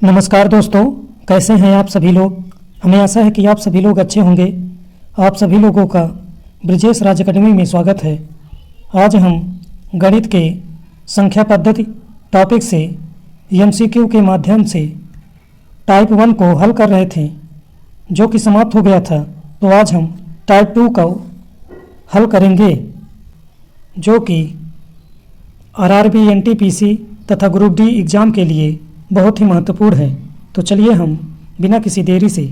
नमस्कार दोस्तों, कैसे हैं आप सभी लोग। हमें आशा है कि आप सभी लोग अच्छे होंगे। आप सभी लोगों का ब्रिजेश राज अकेडमी में स्वागत है। आज हम गणित के संख्या पद्धति टॉपिक से एमसीक्यू के माध्यम से टाइप 1 को हल कर रहे थे, जो कि समाप्त हो गया था। तो आज हम टाइप 2 को हल करेंगे, जो कि आरआरबी, एनटीपीसी तथा ग्रुप डी एग्ज़ाम के लिए बहुत ही महत्वपूर्ण है। तो चलिए हम बिना किसी देरी से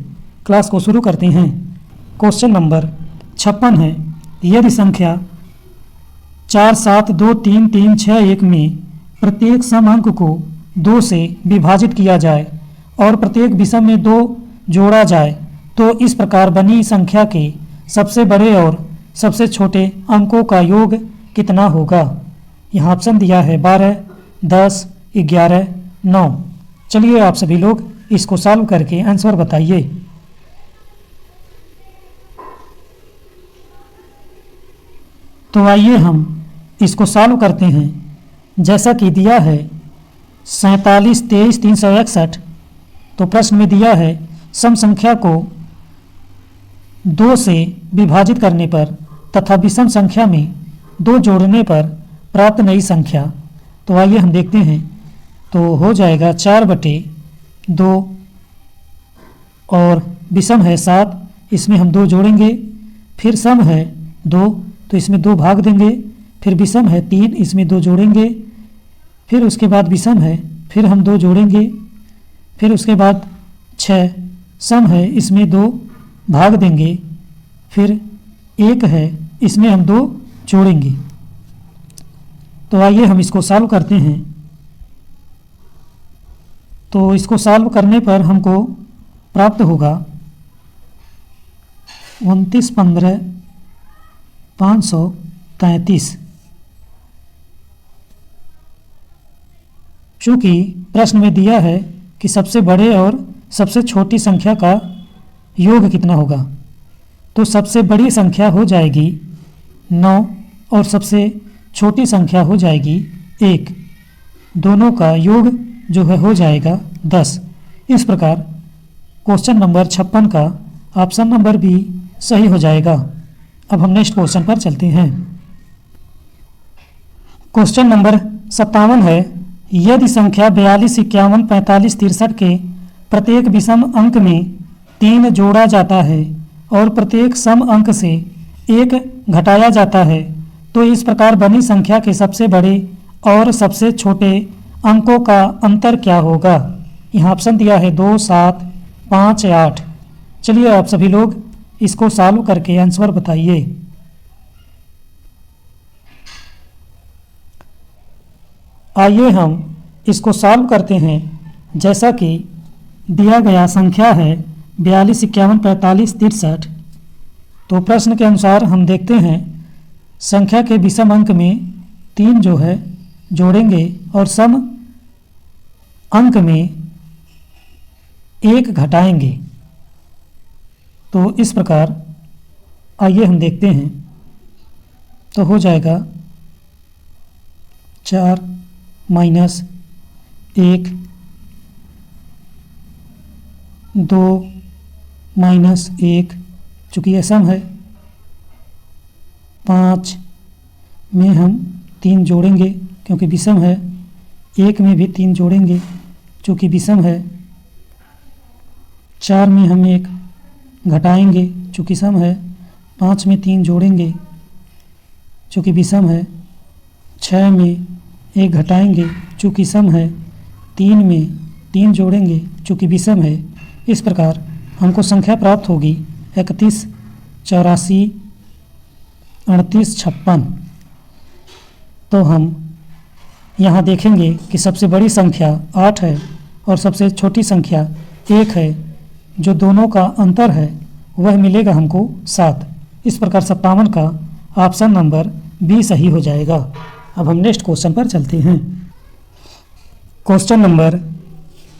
क्लास को शुरू करते हैं। क्वेश्चन नंबर 56 है। यदि संख्या 4, 7, 2, 3, 3, 6, 1 में प्रत्येक सम अंक को 2 से विभाजित किया जाए और प्रत्येक विषम में 2 जोड़ा जाए तो इस प्रकार बनी संख्या के सबसे बड़े और सबसे छोटे अंकों का योग कितना होगा। यहाँ ऑप्शन दिया है 12, 10, 11, 9। चलिए आप सभी लोग इसको सॉल्व करके आंसर बताइए। तो आइए हम इसको सॉल्व करते हैं। जैसा कि दिया है 47, 23, 361। तो प्रश्न में दिया है सम संख्या को 2 से विभाजित करने पर तथा विषम संख्या में 2 जोड़ने पर प्राप्त नई संख्या। तो आइए हम देखते हैं। तो हो जाएगा 4/2 और विषम है 7, इसमें हम 2 जोड़ेंगे। फिर सम है 2, तो इसमें 2 भाग देंगे। फिर विषम है 3, इसमें 2 जोड़ेंगे। फिर उसके बाद विषम है, फिर हम 2 जोड़ेंगे। फिर उसके बाद 6 सम है, इसमें 2 भाग देंगे। फिर 1 है, इसमें हम 2 जोड़ेंगे। तो आइए हम इसको सॉल्व करते हैं। तो इसको सॉल्व करने पर हमको प्राप्त होगा 29,15,533। चूँकि प्रश्न में दिया है कि सबसे बड़े और सबसे छोटी संख्या का योग कितना होगा, तो सबसे बड़ी संख्या हो जाएगी 9 और सबसे छोटी संख्या हो जाएगी 1। दोनों का योग जो है हो जाएगा 10। इस प्रकार क्वेश्चन नंबर 56 का ऑप्शन नंबर बी सही हो जाएगा। अब हम नेक्स्ट क्वेश्चन पर चलते हैं। क्वेश्चन नंबर 57 है। यदि संख्या 42, 51, 45, 63 के प्रत्येक विषम अंक में 3 जोड़ा जाता है और प्रत्येक सम अंक से 1 घटाया जाता है तो इस प्रकार बनी संख्या के सबसे बड़े और सबसे छोटे अंकों का अंतर क्या होगा। यहाँ ऑप्शन दिया है 2, 7, 5, 8। चलिए आप सभी लोग इसको सॉल्व करके आंसर बताइए। आइए हम इसको सॉल्व करते हैं। जैसा कि दिया गया संख्या है 42, 51, 45, 63। तो प्रश्न के अनुसार हम देखते हैं संख्या के विषम अंक में 3 जो है जोड़ेंगे और सम अंक में 1 घटाएंगे। तो इस प्रकार आइए हम देखते हैं। तो हो जाएगा 4 -1, 2 -1, चूँकि यह सम है। 5 में हम 3 जोड़ेंगे क्योंकि विषम है। 1 में भी 3 जोड़ेंगे चूँकि विषम है। 4 में हम 1 घटाएंगे चूँकि सम है। 5 में 3 जोड़ेंगे चूँकि विषम है। 6 में 1 घटाएंगे चूँकि सम है। 3 में 3 जोड़ेंगे चूँकि विषम है। इस प्रकार हमको संख्या प्राप्त होगी 31, 84, 38, 56। तो हम यहाँ देखेंगे कि सबसे बड़ी संख्या 8 है और सबसे छोटी संख्या 1 है। जो दोनों का अंतर है वह मिलेगा हमको 7। इस प्रकार 57 का ऑप्शन नंबर बी सही हो जाएगा। अब हम नेक्स्ट क्वेश्चन पर चलते हैं। क्वेश्चन नंबर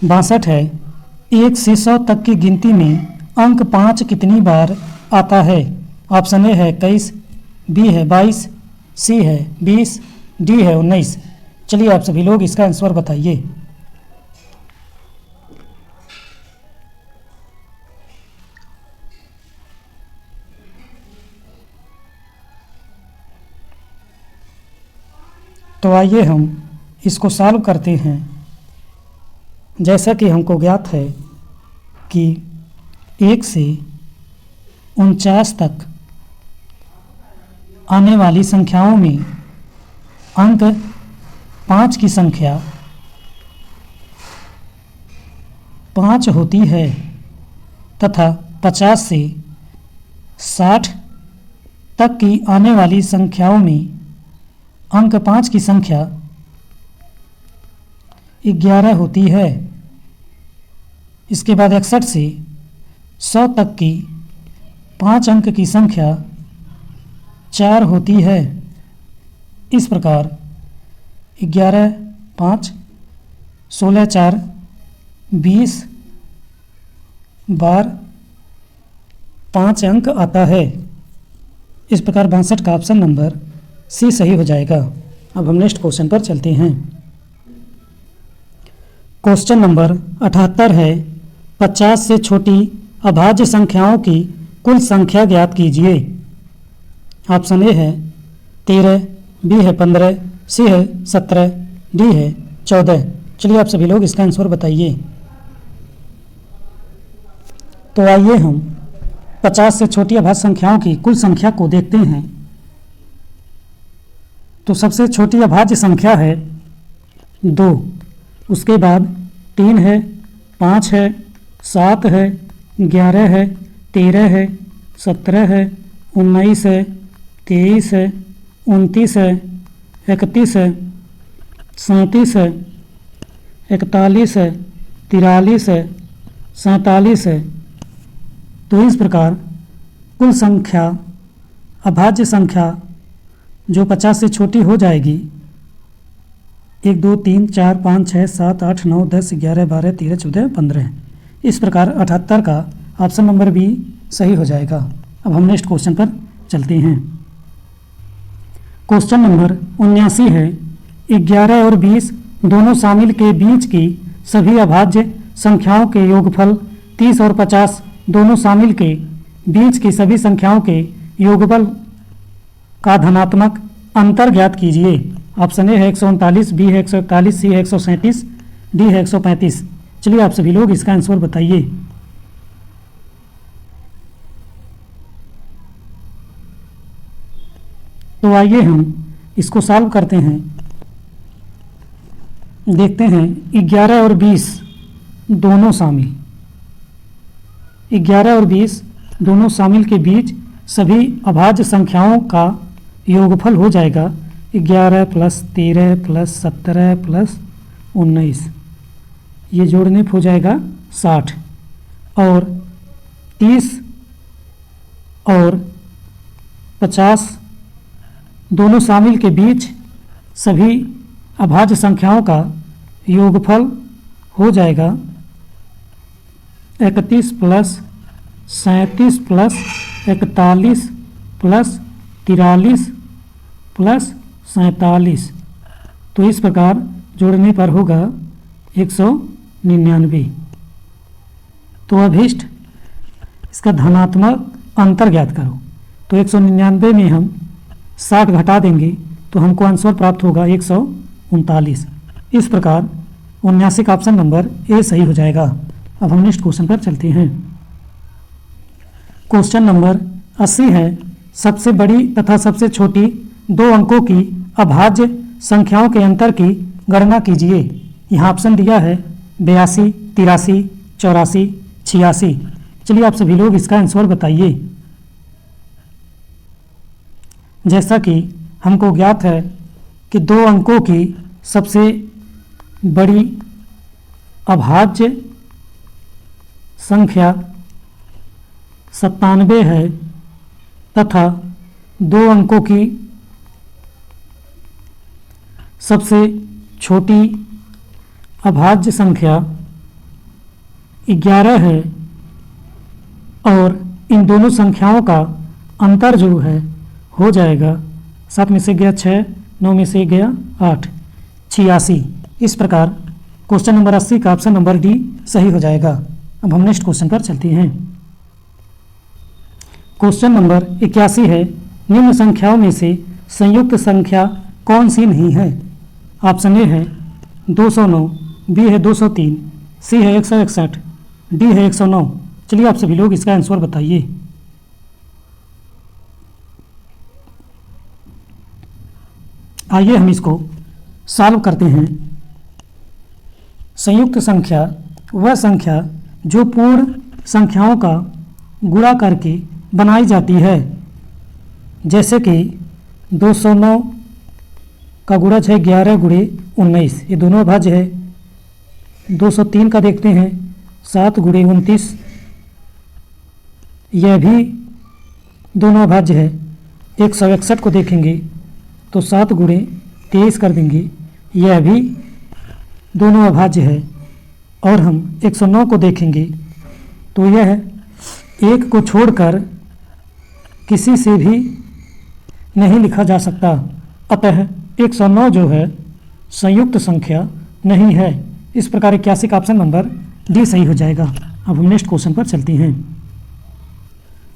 62 है। 1 से 100 तक की गिनती में अंक 5 कितनी बार आता है। ऑप्शन ए है 21, बी है 22, सी है 20, डी है 19। चलिए आप सभी लोग इसका आंसर बताइए। तो आइए हम इसको सॉल्व करते हैं। जैसा कि हमको ज्ञात है कि 1 से 49 तक आने वाली संख्याओं में अंक 5 की संख्या 5 होती है तथा 50 से 60 तक की आने वाली संख्याओं में अंक 5 की संख्या 11 होती है। इसके बाद 61 से 100 तक की 5 अंक की संख्या 4 होती है। इस प्रकार 11, 5, 16, 4, 20 बार 5 अंक आता है। इस प्रकार 62 का ऑप्शन नंबर सी सही हो जाएगा। अब हम नेक्स्ट क्वेश्चन पर चलते हैं। क्वेश्चन नंबर 78 है, 50 से छोटी अभाज्य संख्याओं की कुल संख्या ज्ञात कीजिए। ऑप्शन ए है 13, बी है 15, सी है 17, डी है 14। चलिए आप सभी लोग इसका आंसर बताइए। तो आइए हम 50 से छोटी अभाज्य संख्याओं की कुल संख्या को देखते हैं। तो सबसे छोटी अभाज्य संख्या है 2, उसके बाद 3 है, 5 है, 7 है, 11 है, 13 है, 17 है, 19 है, 23 है, 29 है, 31 है, 37 है, 41 है, 43 है, 47 है। तो इस प्रकार कुल संख्या अभाज्य संख्या जो 50 से छोटी हो जाएगी 1, 2, 3, 4, 5, 6, 7, 8, 9, 10, 11, 12, 13, 14, 15। इस प्रकार 78 का ऑप्शन नंबर बी सही हो जाएगा। अब हम नेक्स्ट क्वेश्चन पर चलते हैं। क्वेश्चन नंबर 79 है, 11 और 20 दोनों शामिल के बीच की सभी अभाज्य संख्याओं के योगफल 30 और 50 दोनों शामिल के बीच की सभी संख्याओं के योगफल का धनात्मक अंतर ज्ञात कीजिए। ऑप्शन ए है 139, बी है 141, सी है 137, डी है 135। चलिए आप सभी लोग इसका आंसर बताइए। तो आइए हम इसको सॉल्व करते हैं। देखते हैं 11 और 20 दोनों शामिल, 11 और 20 दोनों शामिल के बीच सभी अभाज्य संख्याओं का योगफल हो जाएगा 11 + 13 + 17 + 19। ये जोड़ने पर हो जाएगा 60 और 30 और 50 दोनों शामिल के बीच सभी अभाज्य संख्याओं का योगफल हो जाएगा 31 + 37 + 41 + 43 + 47। तो इस प्रकार जोड़ने पर होगा 199। तो अभीष्ट इसका धनात्मक अंतर ज्ञात करो। तो 199 में हम 60 घटा देंगे तो हमको आंसर प्राप्त होगा 139। इस प्रकार 79 का ऑप्शन नंबर ए सही हो जाएगा। अब हम नेक्स्ट क्वेश्चन पर चलते हैं। क्वेश्चन नंबर 80 है, सबसे बड़ी तथा सबसे छोटी 2 अंकों की अभाज्य संख्याओं के अंतर की गणना कीजिए। यहाँ ऑप्शन दिया है 82, 83, 84, 86। चलिए आप सभी लोग इसका आंसर बताइए। जैसा कि हमको ज्ञात है कि 2 अंकों की सबसे बड़ी अभाज्य संख्या 97 है तथा 2 अंकों की सबसे छोटी अभाज्य संख्या 11 है और इन दोनों संख्याओं का अंतर जो है हो जाएगा 7 में से गया 6, 9 में से गया 8, 86। इस प्रकार क्वेश्चन नंबर 80 का ऑप्शन नंबर डी सही हो जाएगा। अब हम नेक्स्ट क्वेश्चन पर चलते हैं। क्वेश्चन नंबर 81 है, निम्न संख्याओं में से संयुक्त संख्या कौन सी नहीं है। ऑप्शन ए है 209, बी है 203, सी है 161, डी है 109। चलिए आप सभी लोग इसका आंसर बताइए। आइए हम इसको सॉल्व करते हैं। संयुक्त संख्या वह संख्या जो पूर्ण संख्याओं का गुणा करके बनाई जाती है। जैसे कि 209 का गुणज है 11 गुणे 19, ये दोनों अभाज्य है। 203 का देखते हैं 7 गुणे 29, यह भी दोनों अभाज्य है। 161 को देखेंगे तो 7 गुणे 23 कर देंगे, यह भी दोनों अभाज्य है। और हम 109 को देखेंगे तो यह एक को छोड़कर किसी से भी नहीं लिखा जा सकता, अतः 109 जो है संयुक्त संख्या नहीं है। इस प्रकार 81 का ऑप्शन नंबर डी सही हो जाएगा। अब हम नेक्स्ट क्वेश्चन पर चलते हैं।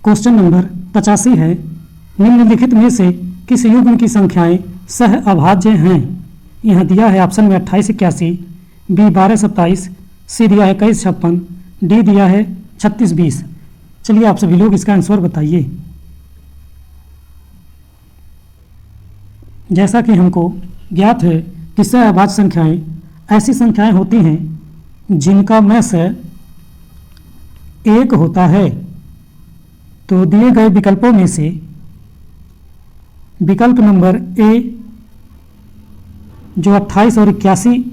क्वेश्चन नंबर 85 है, निम्नलिखित में से किस युग्म की संख्याएं सह अभाज्य हैं। यहाँ दिया है ऑप्शन में 28 81, बी 12 27, सी दिया है 21 56, डी दिया है 36 20। चलिए आप सभी लोग इसका आंसर बताइए। जैसा कि हमको ज्ञात है कि सह अभाज्य संख्याएं ऐसी संख्याएं होती हैं जिनका में से एक होता है। तो दिए गए विकल्पों में से विकल्प नंबर ए जो 28 और 81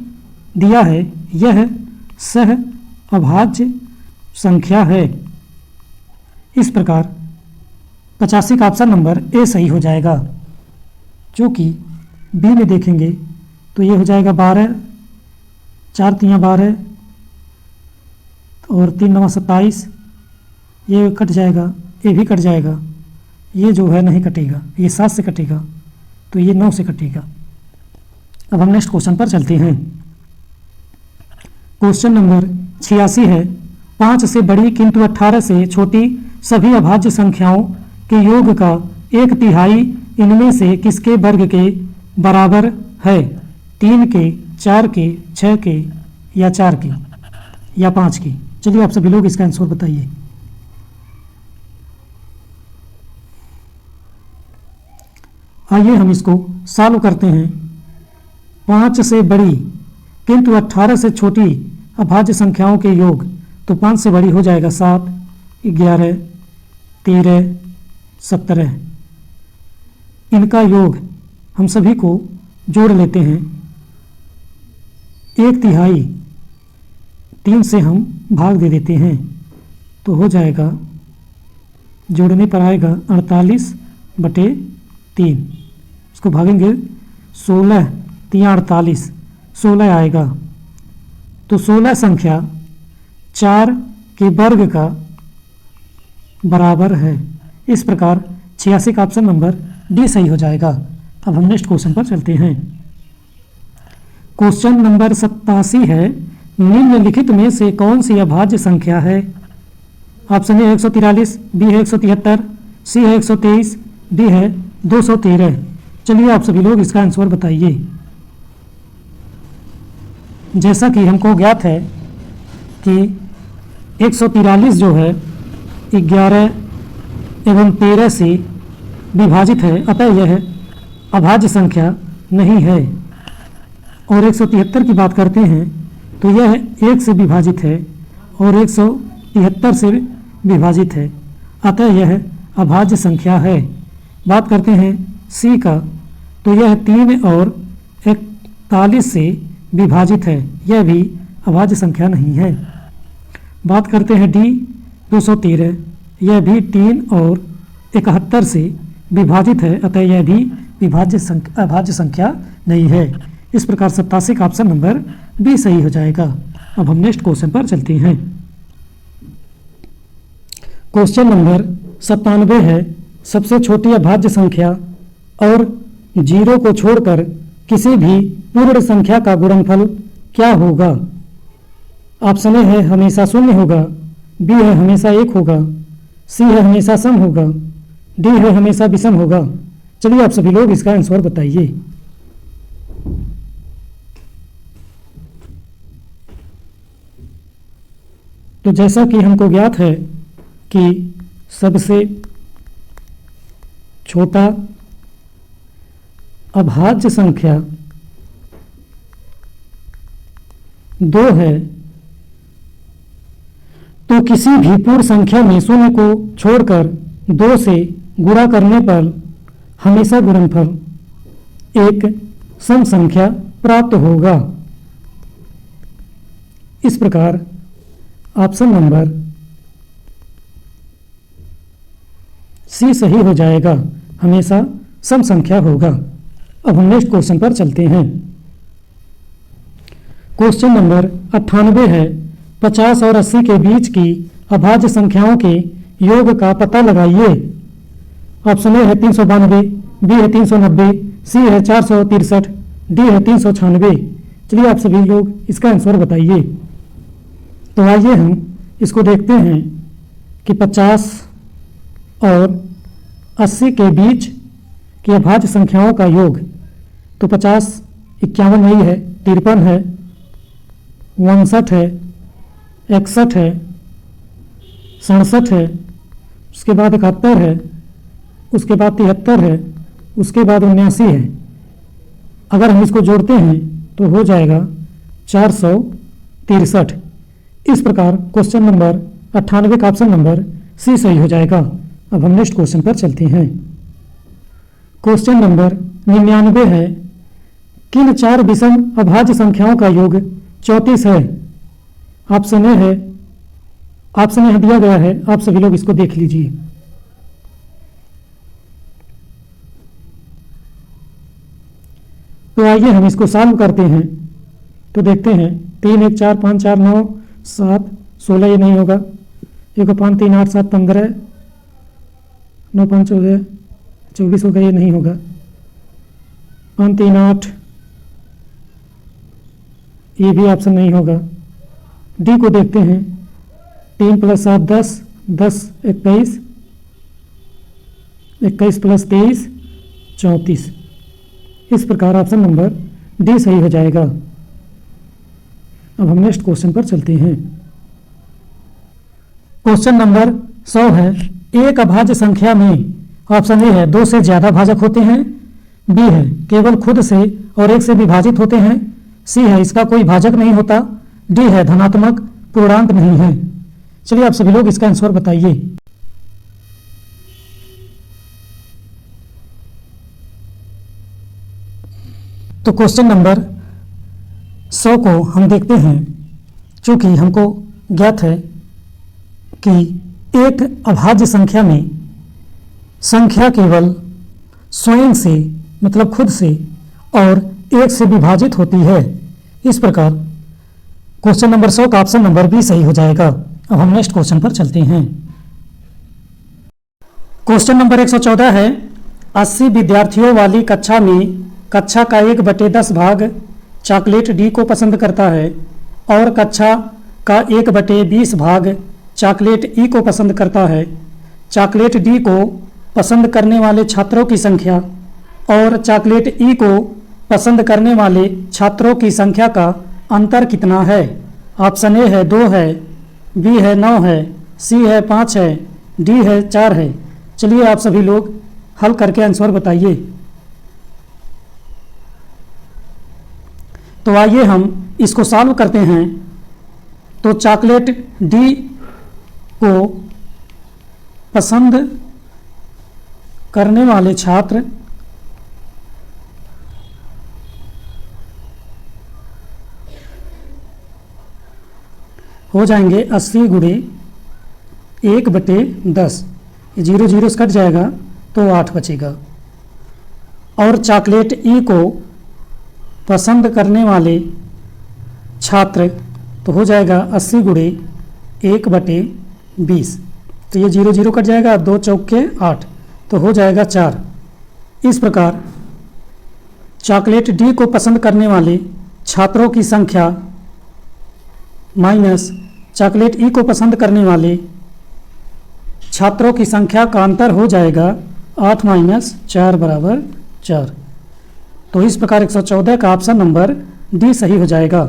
दिया है यह सह अभाज्य संख्या है। इस प्रकार 85 का ऑप्शन नंबर ए सही हो जाएगा। जो कि बी में देखेंगे तो ये हो जाएगा 12, 4 3 12 और 3 9 27, ये कट जाएगा, ये भी कट जाएगा, ये जो है नहीं कटेगा, ये 7 से कटेगा तो ये 9 से कटेगा। अब हम नेक्स्ट क्वेश्चन पर चलते हैं। क्वेश्चन नंबर 86 है, 5 से बड़ी किंतु 18 से छोटी सभी अभाज्य संख्याओं के योग का 1/3 इनमें से किसके वर्ग के बराबर है। 3 के, 4 के, 6 के या 4 के या 5 के। चलिए आप सभी लोग इसका आंसर बताइए। आइए हम इसको सॉल्व करते हैं। 5 से बड़ी किंतु 18 से छोटी अभाज्य संख्याओं के योग, तो 5 से बड़ी हो जाएगा 7, 11, 13, 17। इनका योग हम सभी को जोड़ लेते हैं। 1/3 3 से हम भाग दे देते हैं तो हो जाएगा, जोड़ने पर आएगा 48/3। इसको भागेंगे 16 3 48, 16 आएगा। तो 16 संख्या 4 के वर्ग का बराबर है। इस प्रकार 86 का ऑप्शन नंबर डी सही हो जाएगा। अब हम नेक्स्ट क्वेश्चन पर चलते हैं। क्वेश्चन नंबर 87 है, निम्नलिखित में से कौन सी अभाज्य संख्या है। ऑप्शन ए 143, बी है 173, सी है 123, डी है 213। चलिए आप सभी लोग इसका आंसर बताइए। जैसा कि हमको ज्ञात है कि 143 जो है 11 एवं 13 से विभाजित है, अतः यह अभाज्य संख्या नहीं है। और 173 की बात करते हैं तो यह 1 से विभाजित है और 173 से विभाजित है, अतः यह अभाज्य संख्या है। बात करते हैं सी का, तो यह 3 और 41 से विभाजित है, यह भी अभाज्य संख्या नहीं है। बात करते हैं डी 213, यह भी 3 और 71 से विभाजित है, अतः यह भी अभाज्य संख्या नहीं है। इस प्रकार 87 का ऑप्शन नंबर बी सही हो जाएगा। अब हम नेक्स्ट क्वेश्चन पर चलते हैं। क्वेश्चन नंबर 97 है, सबसे छोटी अभाज्य संख्या और 0 को छोड़कर किसी भी पूर्ण संख्या का गुणनफल क्या होगा। ऑप्शन ए है हमेशा 0 होगा, बी है हमेशा 1 होगा, सी है हमेशा सम होगा, डी है हमेशा विषम होगा। चलिए आप सभी लोग इसका आंसर बताइए। तो जैसा कि हमको ज्ञात है कि सबसे छोटा अभाज्य संख्या 2 है, तो किसी भी पूर्ण संख्या में शून्य को छोड़कर 2 से गुणा करने पर हमेशा गुणनफल एक सम संख्या प्राप्त होगा। इस प्रकार ऑप्शन नंबर सी सही हो जाएगा, हमेशा सम संख्या होगा। अब हम नेक्स्ट क्वेश्चन पर चलते हैं। क्वेश्चन नंबर 98 है, 50 और 80 के बीच की अभाज्य संख्याओं के योग का पता लगाइए। ऑप्शन ए है 392, बी है 390, सी है 463, डी है 396। चलिए आप सभी लोग इसका आंसर बताइए। तो आइए हम इसको देखते हैं कि 50 और 80 के बीच की अभाज्य संख्याओं का योग। तो 50 51 नहीं है, 53 है, 59 है, 61 है, 67 है, उसके बाद 71 है, उसके बाद 73 है, उसके बाद 79 है। अगर हम इसको जोड़ते हैं तो हो जाएगा 463। इस प्रकार क्वेश्चन नंबर 98 का ऑप्शन नंबर सी सही हो जाएगा। अब हम नेक्स्ट क्वेश्चन पर चलते हैं। क्वेश्चन नंबर 99 है, किन 4 विषम अभाज्य संख्याओं का योग 34 है। ऑप्शन ए है, ऑप्शन यहाँ दिया गया है, आप सभी लोग इसको देख लीजिए। तो आइए हम इसको सॉल्व करते हैं। तो देखते हैं 3 1 4 5 4 9 7 16, ये नहीं होगा। 1 5 3 8 7 15, 9 5 14 24 होगा, ये नहीं होगा। 5 3 8, ये भी ऑप्शन नहीं होगा। डी को देखते हैं, 3 + 7 10, 10 21, 21 + 23 34। इस प्रकार ऑप्शन नंबर डी सही हो जाएगा। अब हम नेक्स्ट क्वेश्चन पर चलते हैं। क्वेश्चन नंबर 100 है, एक अभाज्य संख्या में ऑप्शन ए है 2 से ज्यादा भाजक होते हैं, बी है केवल खुद से और 1 से विभाजित होते हैं, सी है इसका कोई भाजक नहीं होता, डी है धनात्मक पूर्णांक नहीं है। चलिए आप सभी लोग इसका आंसर बताइए। तो क्वेश्चन नंबर 100 को हम देखते हैं। चूंकि हमको ज्ञात है कि एक अभाज्य संख्या में संख्या केवल स्वयं से मतलब खुद से और 1 से विभाजित होती है। इस प्रकार क्वेश्चन नंबर 100 का ऑप्शन नंबर बी सही हो जाएगा। अब हम नेक्स्ट क्वेश्चन पर चलते हैं। क्वेश्चन नंबर 114 है, 80 विद्यार्थियों वाली कक्षा में कक्षा का 1/10 भाग चॉकलेट डी को पसंद करता है और कक्षा का 1/20 भाग चॉकलेट ई को पसंद करता है। चॉकलेट डी को पसंद करने वाले छात्रों की संख्या और चॉकलेट ई को पसंद करने वाले छात्रों की संख्या का अंतर कितना है। ऑप्शन ए है 2 है, बी है 9 है, सी है 5 है, डी है 4 है। चलिए आप सभी लोग हल करके आंसर बताइए। तो आइए हम इसको सॉल्व करते हैं। तो चॉकलेट डी को पसंद करने वाले छात्र हो जाएंगे 80 × 1/10। ये 0 0 से कट जाएगा तो 8 बचेगा। और चॉकलेट ई को पसंद करने वाले छात्र तो हो जाएगा 80 × 1/20। तो ये 0 0 कट जाएगा, 2 चौके 8 तो हो जाएगा 4। इस प्रकार चॉकलेट डी को पसंद करने वाले छात्रों की संख्या माइनस चॉकलेट ई को पसंद करने वाले छात्रों की संख्या का अंतर हो जाएगा 8 - 4 = 4। तो इस प्रकार 114 का ऑप्शन नंबर डी सही हो जाएगा।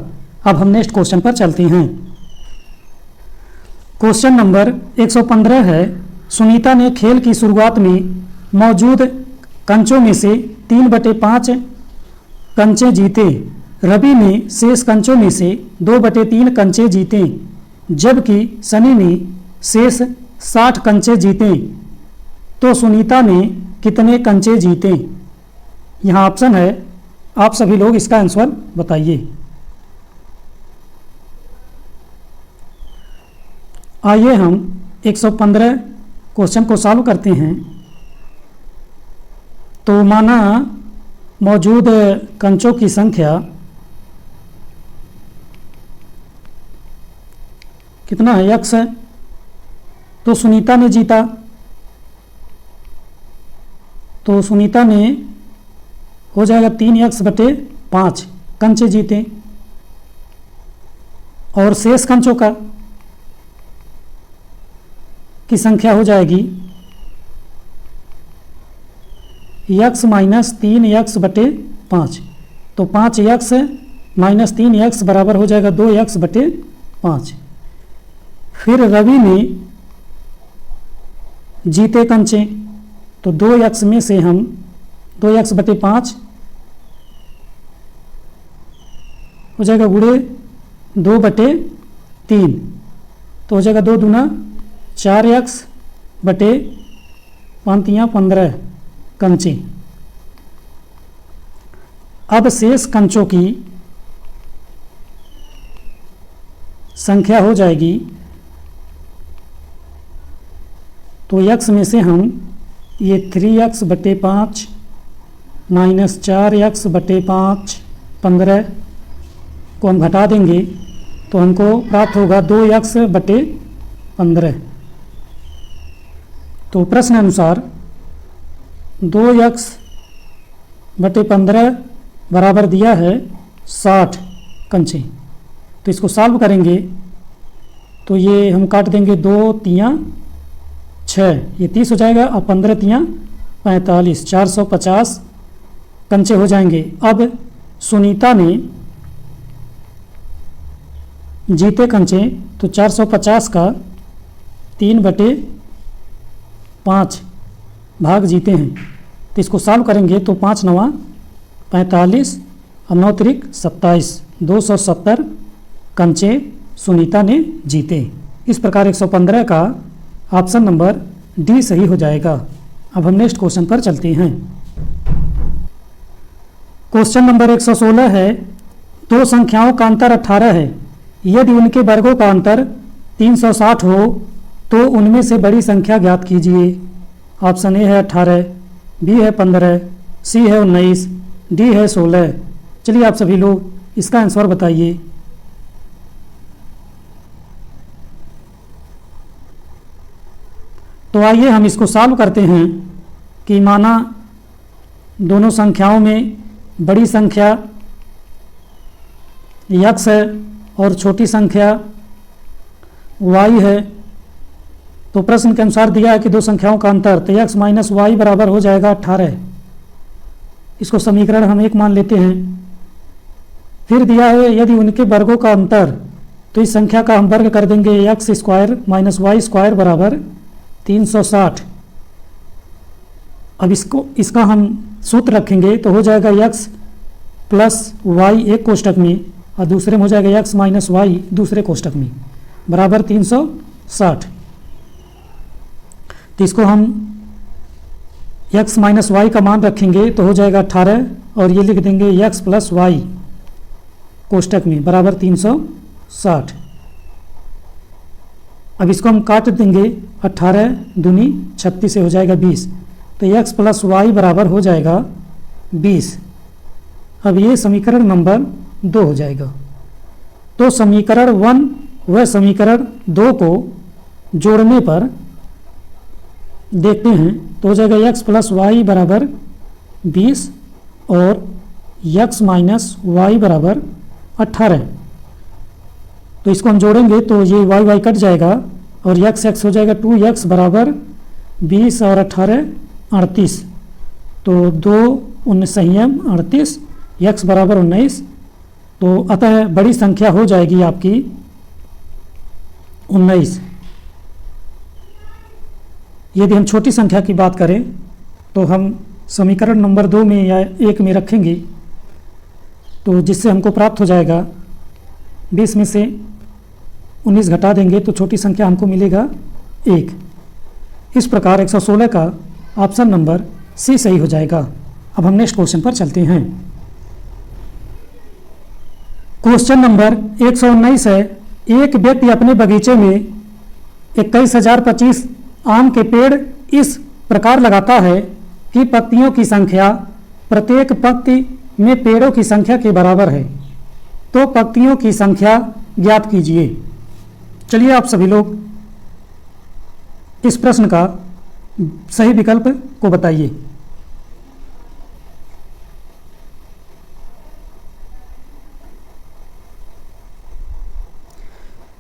अब हम नेक्स्ट क्वेश्चन पर चलते हैं। क्वेश्चन नंबर 115 है, सुनीता ने खेल की शुरुआत में मौजूद कंचों में से 3/5 कंचे जीते। रवि ने शेष कंचों में से 2/3 कंचे जीते, जबकि सनी ने शेष 60 कंचे जीते। तो सुनीता ने कितने कंचे जीते? यहाँ ऑप्शन है, आप सभी लोग इसका आंसर बताइए। आइए हम 115 क्वेश्चन को सॉल्व करते हैं। तो माना मौजूद कंचों की संख्या कितना है, x है। तो सुनीता ने जीता, तो सुनीता ने हो जाएगा 3x/5 कंचे जीते, और शेष कंचों की संख्या हो जाएगी x माइनस 3x/5। तो 5x माइनस 3x बराबर हो जाएगा 2x/5। फिर रवि ने जीते कंचे, तो 2x में से हम 2x/5 हो जाएगा गुणे 2/3, तो हो जाएगा 2 दूना 4x/5 कंचे। अब शेष कंचों की संख्या हो जाएगी, तो x में से हम ये 3x/5 माइनस 4x/5 15 को हम घटा देंगे, तो हमको प्राप्त होगा 2x/15। तो प्रश्न अनुसार 2x/15 बराबर दिया है 60 कंचे। तो इसको सॉल्व करेंगे तो ये हम काट देंगे, 2 तियाँ 6, ये 30 हो जाएगा, और 15 तियाँ 45, 450 कंचे हो जाएंगे। अब सुनीता ने जीते कंचे, तो 450 का 3/5 भाग जीते हैं। तो इसको सॉल्व करेंगे तो 5 9 45 और 9 3 27, 270 कंचे सुनीता ने जीते। इस प्रकार 115 का ऑप्शन नंबर डी सही हो जाएगा। अब हम नेक्स्ट क्वेश्चन पर चलते हैं। क्वेश्चन नंबर 116 है, दो संख्याओं का अंतर 18 है। यदि उनके वर्गों का अंतर 360 हो तो उनमें से बड़ी संख्या ज्ञात कीजिए। ऑप्शन ए है 18, बी है 15, सी है 19, डी है 16। चलिए आप सभी लोग इसका आंसर बताइए। तो आइए हम इसको सॉल्व करते हैं कि माना दोनों संख्याओं में बड़ी संख्या x है और छोटी संख्या y है। तो प्रश्न के अनुसार दिया है कि दो संख्याओं का अंतर, तो x माइनस वाई बराबर हो जाएगा 18। इसको समीकरण हम 1 मान लेते हैं। फिर दिया है यदि उनके वर्गों का अंतर, तो इस संख्या का हम वर्ग कर देंगे, x² माइनस y² बराबर 360। अब इसका हम सूत्र रखेंगे तो हो जाएगा x प्लस वाई एक कोष्टक में और दूसरे में हो जाएगा x माइनस वाई दूसरे कोष्टक में बराबर 360। तो इसको हम x माइनस वाई का मान रखेंगे तो हो जाएगा 18 और ये लिख देंगे x प्लस वाई कोष्टक में बराबर 360। अब इसको हम काट देंगे, 18 दूनी 36 से हो जाएगा 20। तो x प्लस वाई बराबर हो जाएगा 20। अब ये समीकरण नंबर 2 हो जाएगा। तो समीकरण 1 व समीकरण 2 को जोड़ने पर देखते हैं तो हो जाएगा x प्लस वाई बराबर 20 और x माइनस वाई बराबर 18। तो इसको हम जोड़ेंगे तो ये वाई वाई कट जाएगा और x हो जाएगा 2x बराबर 20 और 18 38। तो 2 19 संयम 38, x बराबर 19। तो अतः बड़ी संख्या हो जाएगी आपकी 19। यदि हम छोटी संख्या की बात करें तो हम समीकरण नंबर 2 में या 1 में रखेंगे, तो जिससे हमको प्राप्त हो जाएगा 20 में से 19 घटा देंगे तो छोटी संख्या हमको मिलेगा 1। इस प्रकार 116 का ऑप्शन नंबर सी सही हो जाएगा। अब हम नेक्स्ट क्वेश्चन पर चलते हैं। क्वेश्चन नंबर 119 है, एक व्यक्ति अपने बगीचे में 21,025 आम के पेड़ इस प्रकार लगाता है कि पत्तियों की संख्या प्रत्येक पंक्ति में पेड़ों की संख्या के बराबर है, तो पत्तियों की संख्या ज्ञात कीजिए। चलिए आप सभी लोग इस प्रश्न का सही विकल्प को बताइए।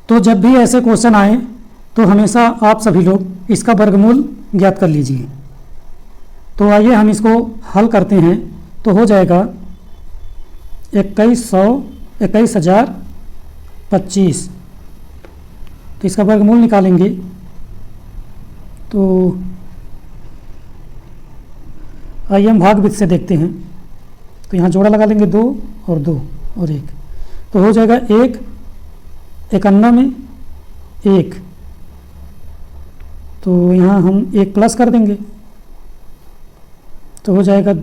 तो जब भी ऐसे क्वेश्चन आए तो हमेशा आप सभी लोग इसका वर्गमूल ज्ञात कर लीजिए। तो आइए हम इसको हल करते हैं। तो हो जाएगा 21,025, तो इसका वर्गमूल निकालेंगे तो आइए हम भाग विधि से देखते हैं। तो यहाँ जोड़ा लगा लेंगे 2 और 2 और 1, तो हो जाएगा 1 51 में 1, तो यहाँ हम 1 प्लस कर देंगे तो हो जाएगा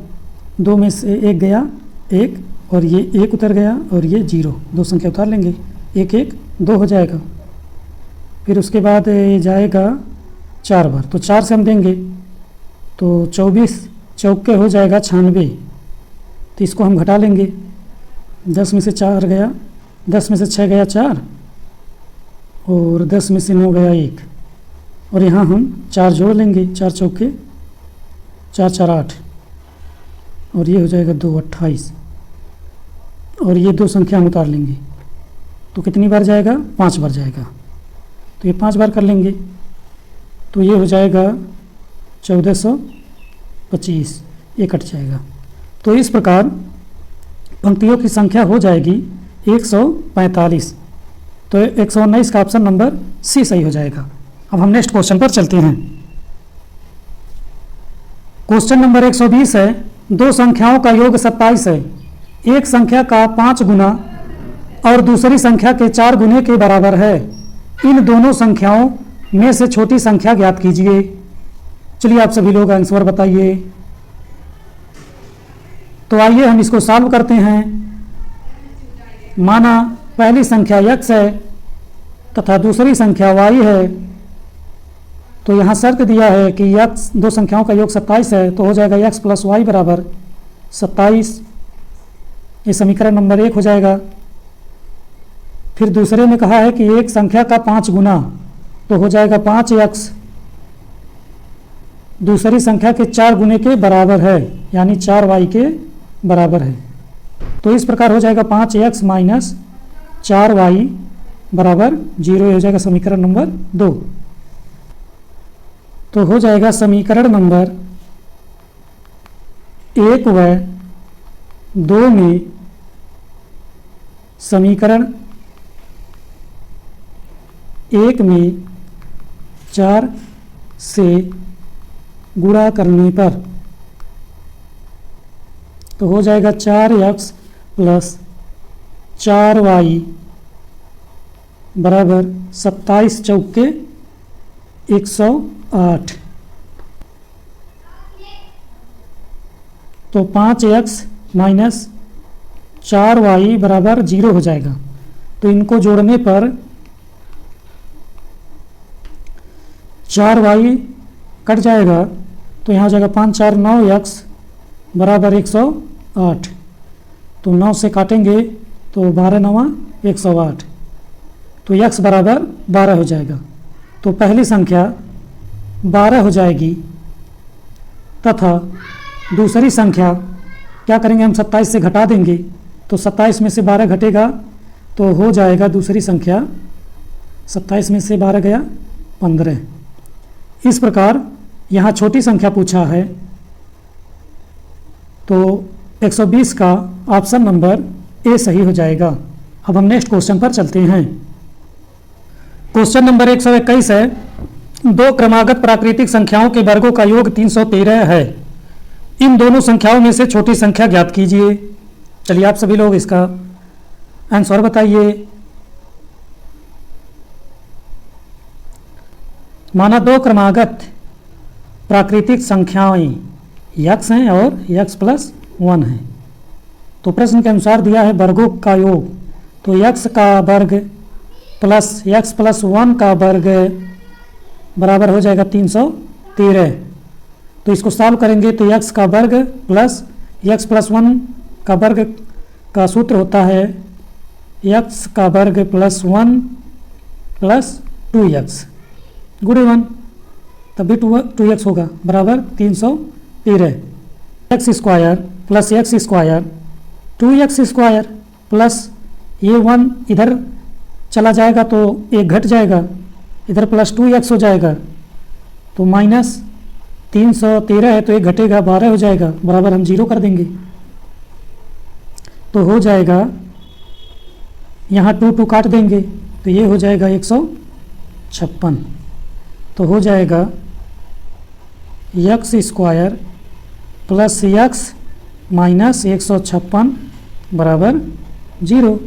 2 में से 1 गया 1 और ये 1 उतर गया और ये 0, 2 संख्या उतार लेंगे, 1 1 2 हो जाएगा। फिर उसके बाद ये जाएगा 4 बार, तो 4 से हम देंगे तो 24 चौके हो जाएगा 96, तो इसको हम घटा लेंगे। 10 में से 4 गया, 10 में से 6 गया 4 और 10 में से 9 गया 1, और यहाँ हम 4 जोड़ लेंगे, 4 चौके 4 4 8 और ये हो जाएगा 2 28, और ये 2 संख्या हम उतार लेंगे तो कितनी बार जाएगा, 5 बार जाएगा। तो ये 5 बार कर लेंगे तो ये हो जाएगा 1425, ये कट जाएगा। तो इस प्रकार पंक्तियों की संख्या हो जाएगी 145। तो 119 का ऑप्शन नंबर सी सही हो जाएगा। अब हम नेक्स्ट क्वेश्चन पर चलते हैं। क्वेश्चन नंबर 120 है, 2 संख्याओं का योग 27 है, एक संख्या का 5 गुना और दूसरी संख्या के 4 गुने के बराबर है, इन दोनों संख्याओं में से छोटी संख्या ज्ञात कीजिए। चलिए आप सभी लोग आंसर बताइए। तो आइए हम इसको सॉल्व करते हैं। माना पहली संख्या x है तथा दूसरी संख्या y है, तो यहाँ शर्त दिया है कि x 2 संख्याओं का योग 27 है, तो हो जाएगा x प्लस वाई बराबर 27, ये समीकरण नंबर 1 हो जाएगा। फिर दूसरे में कहा है कि एक संख्या का 5 गुना, तो हो जाएगा 5x दूसरी संख्या के 4 गुने के बराबर है, यानी 4y के बराबर है। तो इस प्रकार हो जाएगा 5x माइनस 4y बराबर 0, हो जाएगा समीकरण नंबर 2। तो हो जाएगा समीकरण नंबर 1 व 2 में समीकरण 1 में 4 से गुणा करने पर तो हो जाएगा 4x प्लस 4y बराबर 27 चौके 108। तो 5x माइनस 4y बराबर 0 हो जाएगा। तो इनको जोड़ने पर 4y कट जाएगा, तो यहाँ हो जाएगा 5 4 9x बराबर 108। तो 9 से काटेंगे तो 12 9 108, तो x बराबर 12 हो जाएगा। तो पहली संख्या 12 हो जाएगी तथा दूसरी संख्या क्या करेंगे हम 27 से घटा देंगे, तो 27 में से 12 घटेगा तो हो जाएगा दूसरी संख्या 27 में से 12 गया 15। इस प्रकार यहाँ छोटी संख्या पूछा है, तो 120 का ऑप्शन नंबर ए सही हो जाएगा। अब हम नेक्स्ट क्वेश्चन पर चलते हैं। क्वेश्चन नंबर 121 है, दो क्रमागत प्राकृतिक संख्याओं के वर्गों का योग 313 है। इन दोनों संख्याओं में से छोटी संख्या ज्ञात कीजिए। चलिए आप सभी लोग इसका आंसर बताइए। माना दो क्रमागत प्राकृतिक संख्याएं x हैं और x प्लस 1 है, तो प्रश्न के अनुसार दिया है वर्गों का योग, तो x का वर्ग प्लस x प्लस 1 का वर्ग बराबर हो जाएगा 313। तो इसको सॉल्व करेंगे तो x का वर्ग प्लस x प्लस 1 का वर्ग का सूत्र होता है x का वर्ग प्लस 1 प्लस 2x गुणे 1, तभी 2x होगा बराबर 313। X square plus x square 2x square plus ये 1 इधर चला जाएगा तो एक घट जाएगा, इधर प्लस 2x हो जाएगा, तो माइनस 313 है तो एक घटेगा 12 हो जाएगा, बराबर हम 0 कर देंगे। तो हो जाएगा यहाँ 2 काट देंगे तो ये हो जाएगा 156। तो हो जाएगा x square plus x minus 156 बराबर 0।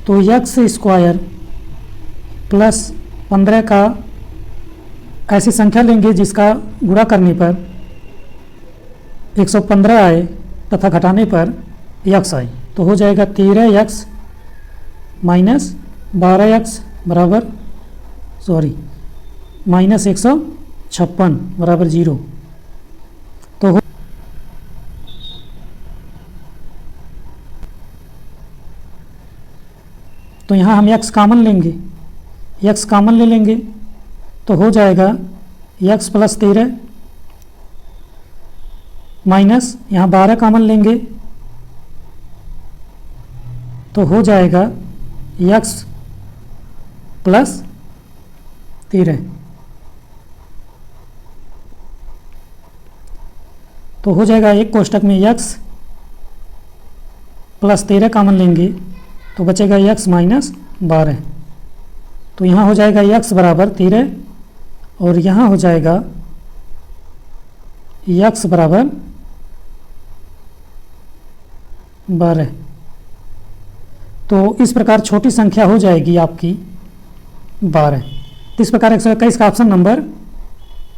तो एक्स स्क्वायर प्लस 15 का ऐसी संख्या लेंगे जिसका गुणा करने पर 115 आए तथा घटाने पर x आए, तो हो जाएगा 13x माइनस 12x बराबर माइनस 156 बराबर 0। तो यहाँ हम x कॉमन लेंगे, x कॉमन ले लेंगे तो हो जाएगा x प्लस 13 माइनस यहाँ 12 कॉमन लेंगे तो हो जाएगा x प्लस 13। तो हो जाएगा एक कोष्टक में x प्लस 13 कॉमन लेंगे तो बचेगा x माइनस 12। तो यहाँ हो जाएगा x बराबर 13 और यहाँ हो जाएगा x बराबर 12। तो इस प्रकार छोटी संख्या हो जाएगी आपकी 12। तो इस प्रकार 121 का ऑप्शन नंबर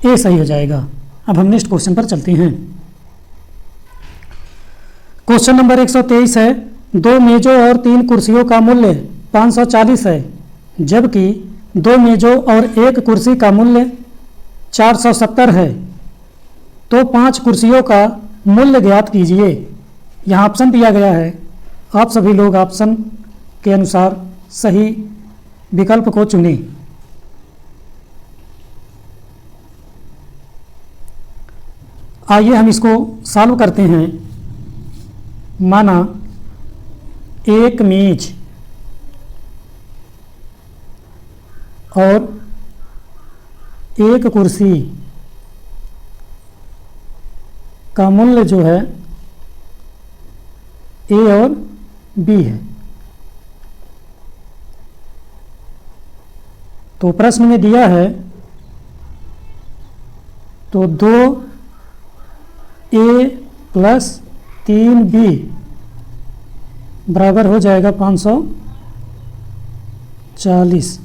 ए सही हो जाएगा। अब हम नेक्स्ट क्वेश्चन पर चलते हैं। क्वेश्चन नंबर 123 है, 2 मेजों और 3 कुर्सियों का मूल्य 540 है, जबकि 2 मेजों और 1 कुर्सी का मूल्य 470 है, तो 5 कुर्सियों का मूल्य ज्ञात कीजिए। यहाँ ऑप्शन दिया गया है, आप सभी लोग ऑप्शन के अनुसार सही विकल्प को चुनें। आइए हम इसको सॉल्व करते हैं। माना एक मेज और एक कुर्सी का मूल्य जो है ए और बी है। तो प्रश्न में दिया है तो 2a प्लस 3b बराबर हो जाएगा 540।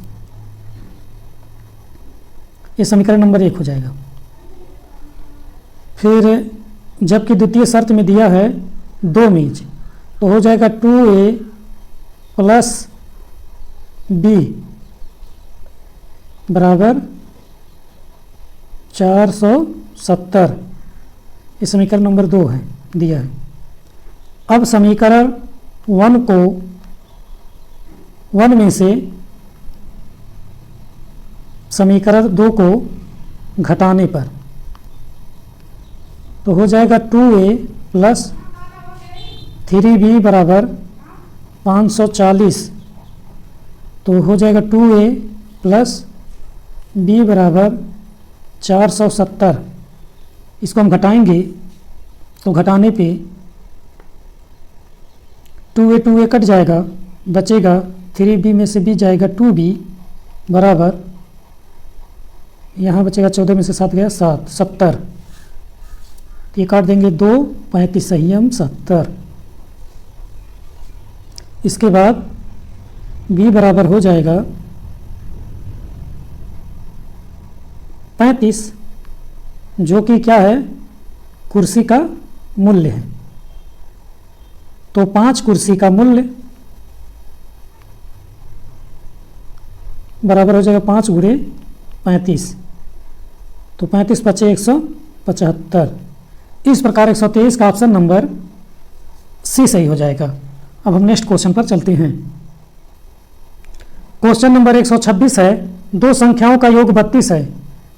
ये समीकरण नंबर 1 हो जाएगा। फिर जबकि द्वितीय शर्त में दिया है 2 मेज, तो हो जाएगा 2a प्लस b बराबर 470। ये समीकरण नंबर 2 है दिया है। अब समीकरण 1 में से समीकरण 2 को घटाने पर तो हो जाएगा 2a प्लस 3b बराबर 540। तो हो जाएगा 2a प्लस b बराबर 470। इसको हम घटाएंगे तो घटाने पे 2a कट जाएगा, बचेगा 3b में से b जाएगा 2b बराबर यहाँ बचेगा 14 में से 7 गया 7, 70। तो ये काट देंगे 2, 35 सही हम 70। इसके बाद b बराबर हो जाएगा 35, जो कि क्या है, कुर्सी का मूल्य है। तो 5 कुर्सी का मूल्य बराबर हो जाएगा 5 गुणे 35। तो 35 पचे 175। इस प्रकार 123 का ऑप्शन नंबर सी सही हो जाएगा। अब हम नेक्स्ट क्वेश्चन पर चलते हैं। क्वेश्चन नंबर 126 है, दो संख्याओं का योग 32 है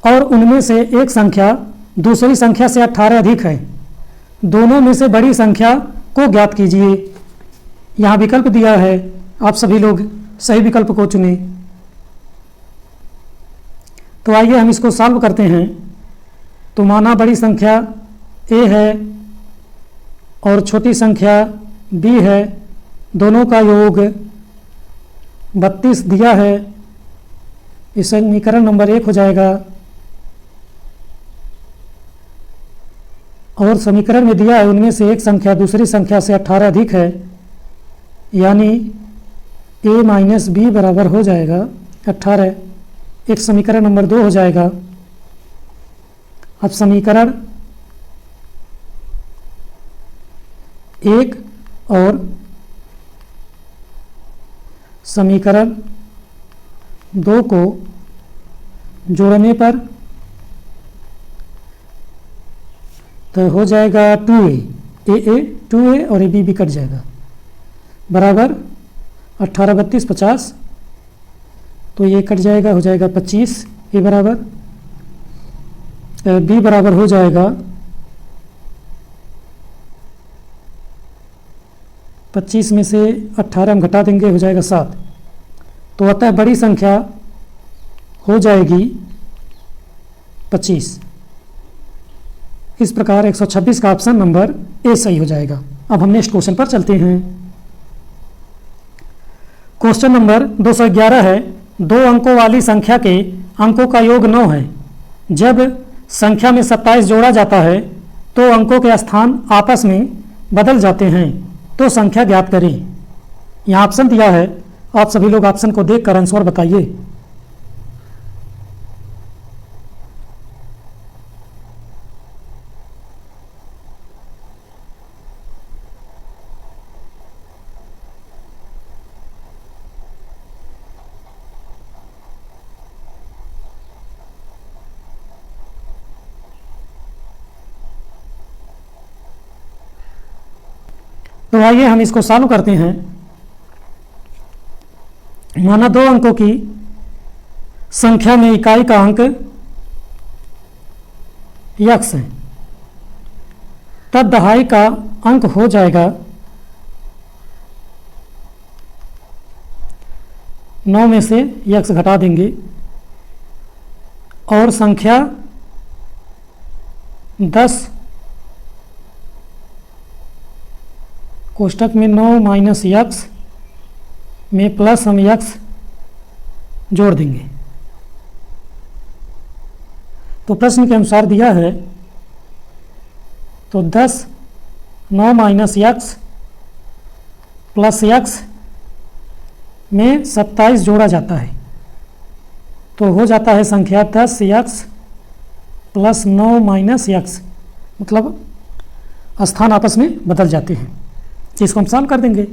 और उनमें से एक संख्या दूसरी संख्या से 18 अधिक है। दोनों में से बड़ी संख्या को ज्ञात कीजिए। यहाँ विकल्प दिया है, आप सभी लोग सही विकल्प को चुनें। तो आइए हम इसको सॉल्व करते हैं। तो माना बड़ी संख्या a है और छोटी संख्या b है, दोनों का योग 32 दिया है। इस समीकरण नंबर 1 हो जाएगा। और समीकरण में दिया है उनमें से एक संख्या दूसरी संख्या से 18 अधिक है, यानी a माइनस बी बराबर हो जाएगा 18। एक समीकरण नंबर 2 हो जाएगा। अब समीकरण 1 और समीकरण 2 को जोड़ने पर तो हो जाएगा 2a, a 2a और ab भी कट जाएगा, बराबर 18 32 50। तो ये कट जाएगा, हो जाएगा 25। ए बराबर b बराबर हो जाएगा 25 में से 18 हम घटा देंगे, हो जाएगा 7। तो अतः बड़ी संख्या हो जाएगी 25। इस प्रकार 126 का ऑप्शन नंबर ए सही हो जाएगा। अब हम नेक्स्ट क्वेश्चन पर चलते हैं। क्वेश्चन नंबर 211 है, दो अंकों वाली संख्या के अंकों का योग 9 है। जब संख्या में 27 जोड़ा जाता है तो अंकों के स्थान आपस में बदल जाते हैं, तो संख्या ज्ञात करें। यहाँ ऑप्शन दिया है, आप सभी लोग ऑप्शन को देखकर आंसर बताइए। तो आइए हम इसको सॉल्व करते हैं। माना दो अंकों की संख्या में इकाई का अंक यक्स है, तब दहाई का अंक हो जाएगा 9 में से यक्स घटा देंगे और संख्या 10 कोष्टक में 9 माइनस यक्स में प्लस हम यक्स जोड़ देंगे। तो प्रश्न के अनुसार दिया है, तो 10 9 माइनस यक्स प्लस यक्स में 27 जोड़ा जाता है, तो हो जाता है संख्या 10 यक्स प्लस 9 माइनस यक्स, मतलब स्थान आपस में बदल जाते हैं। इसको हम सॉल्व कर देंगे।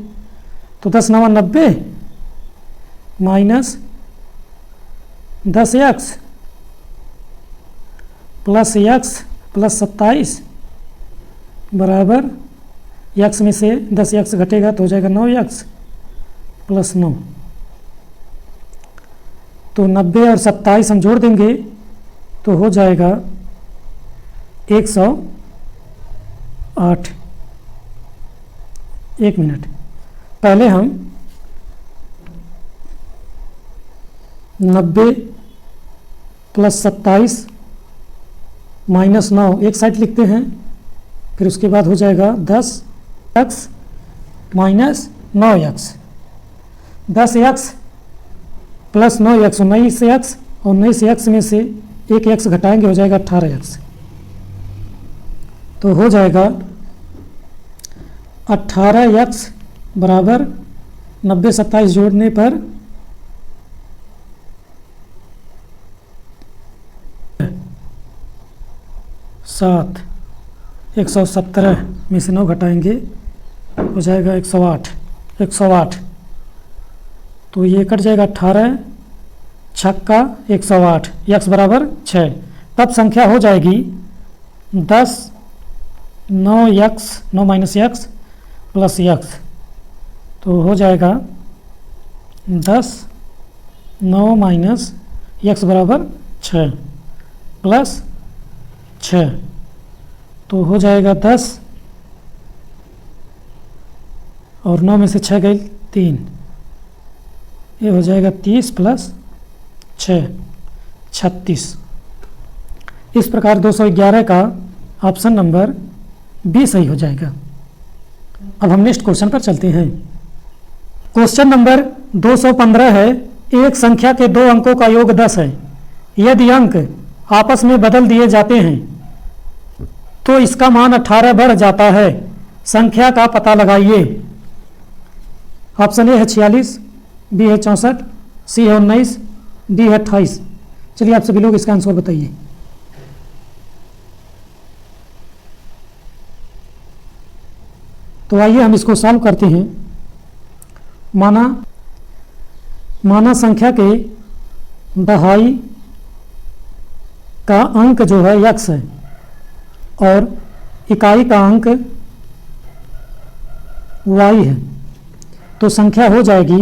तो 10 9 90 minus 10 x plus x plus 27 बराबर यक्स में से 10 यक्स घटेगा तो हो जाएगा 9 यक्स प्लस 9। तो 90 और 27 हम जोड़ देंगे तो हो जाएगा 108। एक मिनट, पहले हम 90 प्लस 27 माइनस 9 एक साइड लिखते हैं, फिर उसके बाद हो जाएगा 10 x minus 9 x. 10 x plus 9 x 19 x और 19 एक्स में से एक एक्स घटाएंगे हो जाएगा 18x। तो हो जाएगा 18x बराबर 90 27 जोड़ने पर 7 117 में से 9 घटाएंगे हो जाएगा 108। तो ये कट जाएगा 18 छक्का 108 x बराबर 6। तब संख्या हो जाएगी 10 9x 9 minus x plus x। तो हो जाएगा 10 9 माइनस एक्स बराबर 6 प्लस 6। तो हो जाएगा 10 और 9 में से 6 गई 3, ये हो जाएगा 30 प्लस 6 36। इस प्रकार 211 का ऑप्शन नंबर बी सही हो जाएगा। अब हम नेक्स्ट क्वेश्चन पर चलते हैं। क्वेश्चन नंबर 215 है, एक संख्या के दो अंकों का योग 10 है। यदि अंक आपस में बदल दिए जाते हैं तो इसका मान 18 बढ़ जाता है, संख्या का पता लगाइए। ऑप्शन ए है 46, बी है 64, सी है 19, डी है 28। चलिए आप सभी लोग इसका आंसर बताइए। तो आइए हम इसको सॉल्व करते हैं। माना संख्या के दहाई का अंक जो है x है और इकाई का अंक y है, तो संख्या हो जाएगी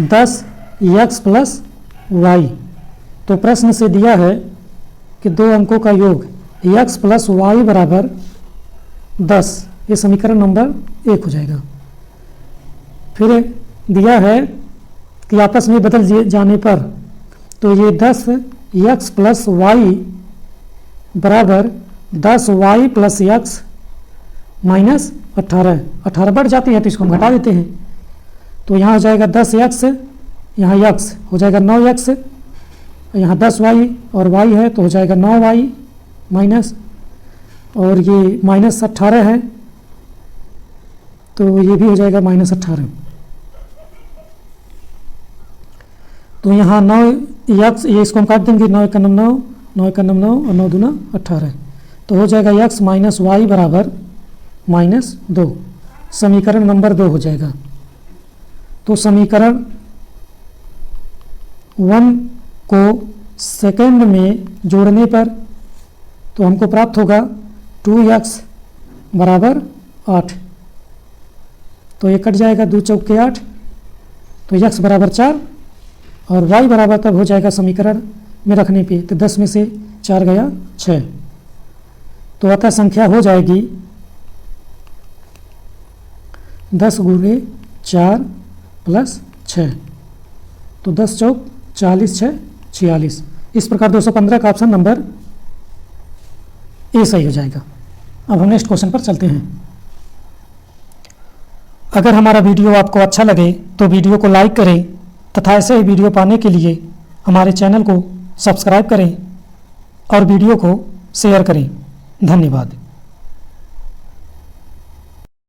10x प्लस y। तो प्रश्न से दिया है कि दो अंकों का योग x प्लस वाई बराबर 10, ये समीकरण नंबर 1 हो जाएगा। फिर दिया है कि आपस में बदल जाने पर, तो ये 10x प्लस वाई बराबर 10y प्लस x माइनस 18 बढ़ जाती है तो इसको हम घटा देते हैं। तो यहाँ हो जाएगा 10x, यहाँ x हो जाएगा 9x, यहाँ 10y और y है तो हो जाएगा 9y माइनस, और ये माइनस 18 है तो ये भी हो जाएगा माइनस 18। तो यहाँ 9x, ये इसको हम काट देंगे, 9 का 9 9 का 9 और 9 दूना 18। तो हो जाएगा x माइनस वाई बराबर -2। समीकरण नंबर 2 हो जाएगा। तो समीकरण 1 को सेकंड में जोड़ने पर तो हमको प्राप्त होगा 2x बराबर 8। तो ये कट जाएगा 2 चौके 8, तो x बराबर 4 और y बराबर तब हो जाएगा समीकरण में रखने पे, तो 10 में से 4 गया 6। तो अतः संख्या हो जाएगी 10 गुणे 4 प्लस 6। तो 10 चौक 40 6 46। इस प्रकार 215 का ऑप्शन नंबर ए सही हो जाएगा। अब हम नेक्स्ट क्वेश्चन पर चलते हैं। अगर हमारा वीडियो आपको अच्छा लगे तो वीडियो को लाइक करें तथा ऐसे ही वीडियो पाने के लिए हमारे चैनल को सब्सक्राइब करें और वीडियो को शेयर करें। धन्यवाद।